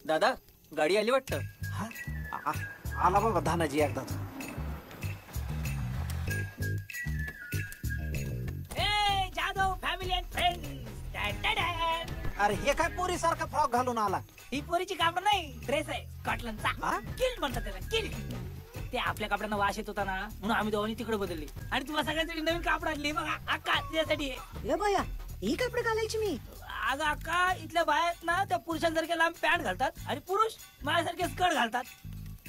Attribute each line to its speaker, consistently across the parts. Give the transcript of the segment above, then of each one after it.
Speaker 1: दादा गाडी आली वाटतं.
Speaker 2: आला बाबा धानाजी एकदा.
Speaker 3: Jadhav family and friends.
Speaker 2: अरे हे काय पोरी सारखा फ्रॉक घालून आला?
Speaker 3: ही पोरीची कापड नाही, ड्रेस आहे स्कॉटलंडचा. किल म्हणतात त्याला, किल. ते आपल्या कपड्यांना वास येत होता ना, म्हणून आम्ही दोघांनी तिकडे बदलली आणि तुम्हाला सगळ्यांसाठी नवीन कापड आणली बघा अक्का त्यासाठी.
Speaker 4: भैया ही कपडे घालायची मी?
Speaker 3: अगं अक्का इथल्या बाया ना त्या पुरुषांसारखे लांब पॅन्ट घालतात आणि पुरुष माझ्यासारखे स्कर्ट घालतात.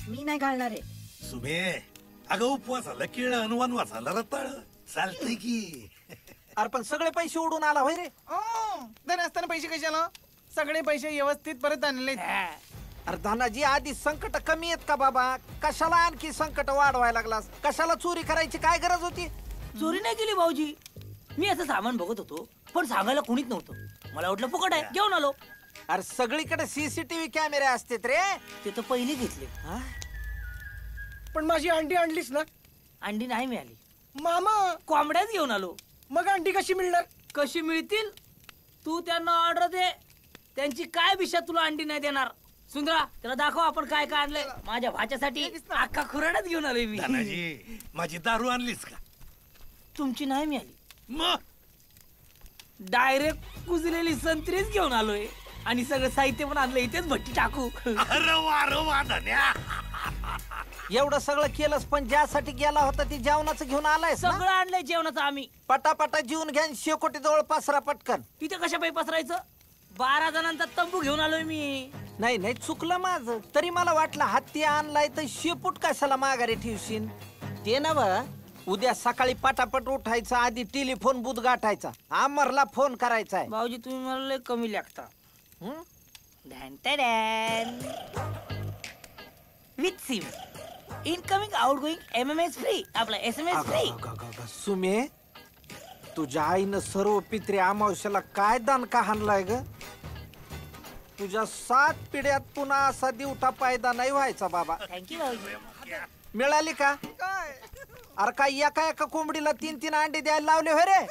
Speaker 4: मी नाही घालणार आहे.
Speaker 5: सुमे अगं उपवासाला केळं वनवासाला रताळ चालतंय की.
Speaker 2: अरे पण सगळे पैसे उडून आला होय रे.
Speaker 6: धन असताना पैसे कशाला? सगळे पैसे व्यवस्थित परत आणले.
Speaker 2: अरे धनाजी आधी संकट कमी आहेत का बाबा? कशाला आणखी संकट वाढवायला लागलास? कशाला चोरी करायची काय गरज होती?
Speaker 3: चोरी नाही केली भाऊजी. मी असं सामान बघत होतो पण सांगायला कुणीच नव्हतं. मला वाटलं फुकट आहे घेऊन आलो.
Speaker 2: अरे सगळीकडे सीसीटीव्ही कॅमेरे असतात रे.
Speaker 3: ते तर पहिले घेतले.
Speaker 6: पण माझी अंडी आणलीस ना?
Speaker 3: अंडी नाही मिळाली
Speaker 6: मामा.
Speaker 3: कोंबड्याच घेऊन आलो.
Speaker 6: मग अंडी कशी मिळणार?
Speaker 3: कशी मिळतील? तू त्यांना ऑर्डर दे, त्यांची काय भिषा तुला अंडी नाही देणार. सुंदरा त्याला दाखव आपण काय काय आणलंय. माझ्या भाच्यासाठी अख्खा खुराडाच घेऊन आलोय मी.
Speaker 5: धनाजी माझी दारू आणलीस का?
Speaker 3: तुमची नाही मिळाली.
Speaker 5: मग
Speaker 3: डायरेक्ट कुजलेली संत्रीच घेऊन आलोय आणि सगळं साहित्य पण आणलं. इथेच भट्टी टाकू.
Speaker 5: अरे वा धन्या.
Speaker 2: एवढं सगळं केलंस पण ज्यासाठी गेला होता ती जेवणाचं घेऊन आलाय.
Speaker 3: सगळं आणलंय जेवणाचं आम्ही.
Speaker 2: पटापटा जीवन घ्या शेकोटी जवळ पसरा पटकन.
Speaker 3: तिथे कशा पायी पसरायचं? 12 जणांचा तंबू घेऊन आलोय मी.
Speaker 2: नाही नाही चुकलं माझं. तरी मला वाटलं हत्ती आणलाय तर शेपूट कशाला माघारी ठेवशील. ते नव उद्या सकाळी पटापट उठायचं, आधी टेलिफोन बूथ गाठायचा, अमरला फोन करायचा आहे.
Speaker 3: भाऊजी तुम्ही मला लय कमी लागता. With SIM incoming outgoing MMS free, आपला SMS फ्री.
Speaker 2: सुमे तुझ्या आईनं सर्व पित्रे अमावश्याला काय दान का हाणलाय ग? तुझ्या 7 पिढ्यात पुन्हा असा दिवटा पायदा नाही व्हायचा बाबा.
Speaker 3: थँक्यू भाऊजी.
Speaker 2: मिळाली का? अरे काय एका एका कोंबडीला 3-3 अंडे द्यायला लावले होय रे.